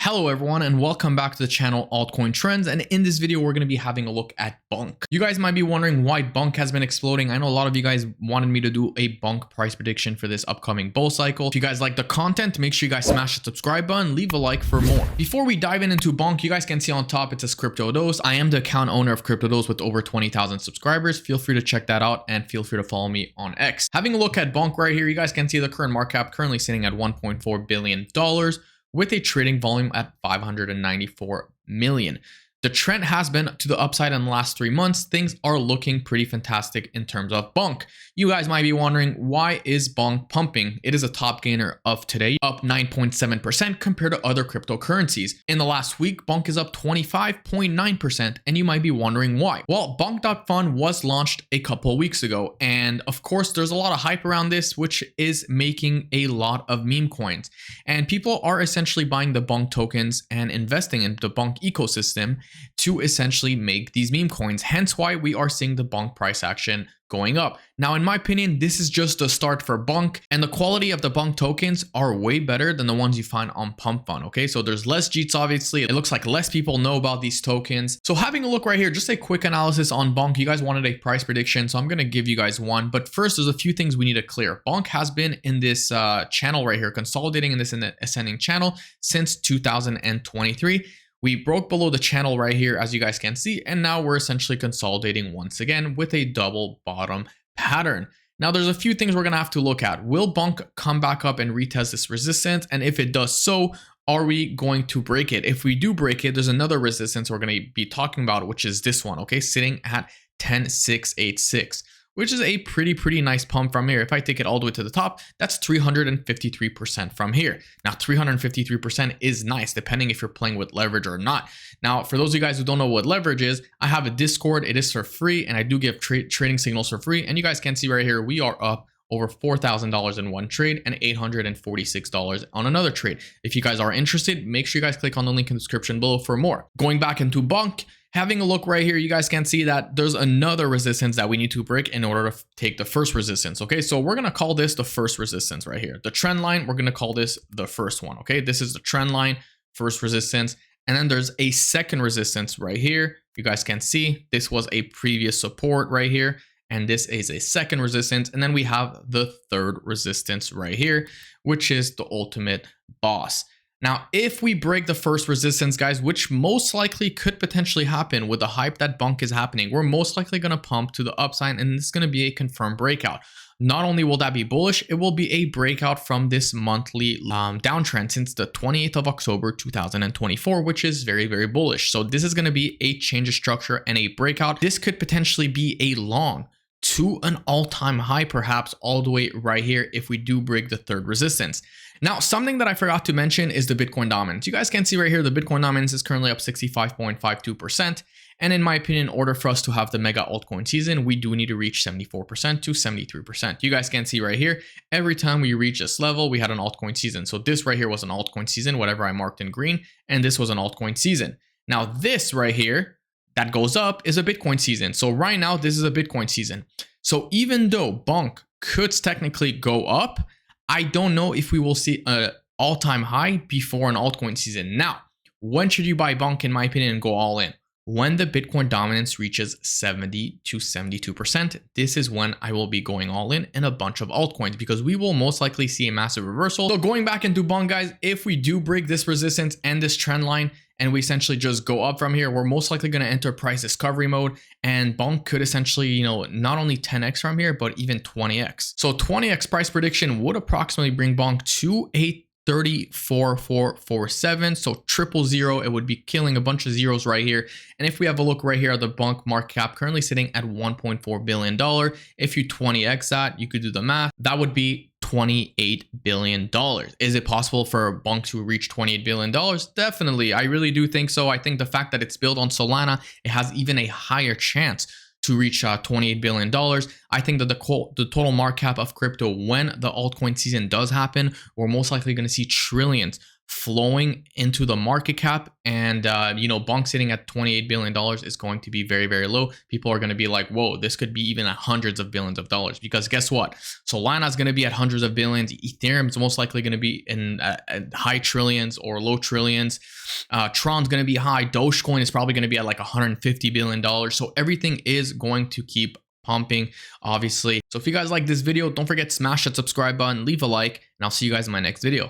Hello everyone and welcome back to the channel Altcoin Trends, and in this video we're going to be having a look at BONK. You guys might be wondering why BONK has been exploding. I know a lot of you guys wanted me to do a BONK price prediction for this upcoming bull cycle. If you guys like the content, make sure you guys smash the subscribe button, leave a like for more. Before we dive into BONK, you guys can see on top it says Crypto Dose. I am the account owner of Crypto Dose with over 20,000 subscribers. Feel free to check that out and feel free to follow me on X. Having a look at BONK right here, you guys can see the current market cap currently sitting at $1.4 billion. With a trading volume at 594 million. The trend has been to the upside in the last 3 months. Things are looking pretty fantastic in terms of BONK. You guys might be wondering, why is BONK pumping? It is a top gainer of today, up 9.7% compared to other cryptocurrencies. In the last week, BONK is up 25.9%, and you might be wondering why. Well, BONK.fund was launched a couple of weeks ago, and of course, there's a lot of hype around this, which is making a lot of meme coins. And people are essentially buying the BONK tokens and investing in the BONK ecosystem to essentially make these meme coins, hence why we are seeing the BONK price action going up. Now, in my opinion, this is just the start for BONK, and the quality of the BONK tokens are way better than the ones you find on Pump Fund. Okay, so there's less JITs, obviously. It looks like less people know about these tokens. So having a look right here, just a quick analysis on BONK. You guys wanted a price prediction, so I'm going to give you guys one. But first, there's a few things we need to clear. BONK has been in this channel right here, consolidating in this ascending channel since 2023. We broke below the channel right here, as you guys can see, and now we're essentially consolidating once again with a double bottom pattern. Now, there's a few things we're going to have to look at. Will BONK come back up and retest this resistance? And if it does so, are we going to break it? If we do break it, there's another resistance we're going to be talking about, which is this one, okay, sitting at 10,686. Which is a pretty nice pump from here. If I take it all the way to the top, that's 353% from here. Now, 353% is nice, depending if you're playing with leverage or not. Now, for those of you guys who don't know what leverage is, I have a Discord. It is for free, and I do give trading signals for free. And you guys can see right here, we are up over $4,000 in one trade and $846 on another trade. If you guys are interested, make sure you guys click on the link in the description below for more. Going back into BONK, having a look right here, you guys can see that there's another resistance that we need to break in order to take the first resistance. Okay, so we're going to call this the first resistance right here. The trend line, we're going to call this the first one. Okay, this is the trend line, first resistance. And then there's a second resistance right here. You guys can see this was a previous support right here. And this is a second resistance. And then we have the third resistance right here, which is the ultimate boss. Now, if we break the first resistance, guys, which most likely could potentially happen with the hype that BONK is happening, we're most likely going to pump to the upside, and it's going to be a confirmed breakout. Not only will that be bullish, it will be a breakout from this monthly downtrend since the 28th of October 2024, which is very bullish. So this is going to be a change of structure and a breakout. This could potentially be a long to an all-time high, perhaps all the way right here if we do break the third resistance. Now, something that I forgot to mention is the Bitcoin dominance. You guys can see right here, the Bitcoin dominance is currently up 65.52%. And in my opinion, in order for us to have the mega altcoin season, we do need to reach 74% to 73%. You guys can see right here, every time we reach this level, we had an altcoin season. So this right here was an altcoin season, whatever I marked in green, and this was an altcoin season. Now this right here, that goes up is a Bitcoin season. So right now, this is a Bitcoin season. So even though BONK could technically go up, I don't know if we will see an all-time high before an altcoin season. Now, when should you buy BONK, in my opinion, and go all in? When the Bitcoin dominance reaches 70 to 72%, this is when I will be going all in a bunch of altcoins, because we will most likely see a massive reversal. So going back into BONK, guys, if we do break this resistance and this trend line, and we essentially just go up from here, we're most likely going to enter price discovery mode, and BONK could essentially, not only 10x from here, but even 20x. So 20x price prediction would approximately bring BONK to a 34,447. So 000, it would be killing a bunch of zeros right here. And if we have a look right here at the BONK market cap, currently sitting at $1.4 billion. If you 20x that, you could do the math. That would be $28 billion. Is it possible for BONK to reach $28 billion? Definitely. I really do think so. I think the fact that it's built on Solana, it has even a higher chance to reach $28 billion. I think that the total market cap of crypto when the altcoin season does happen, we're most likely going to see trillions flowing into the market cap, and you know, BONK sitting at $28 billion is going to be very, very low. People are going to be like, whoa, this could be even at hundreds of billions of dollars, because guess what? Solana is going to be at hundreds of billions. Ethereum is most likely going to be in high trillions or low trillions. Tron's going to be high. Dogecoin is probably going to be at like $150 billion. So everything is going to keep pumping, obviously. So if you guys like this video, don't forget to smash that subscribe button, leave a like, and I'll see you guys in my next video.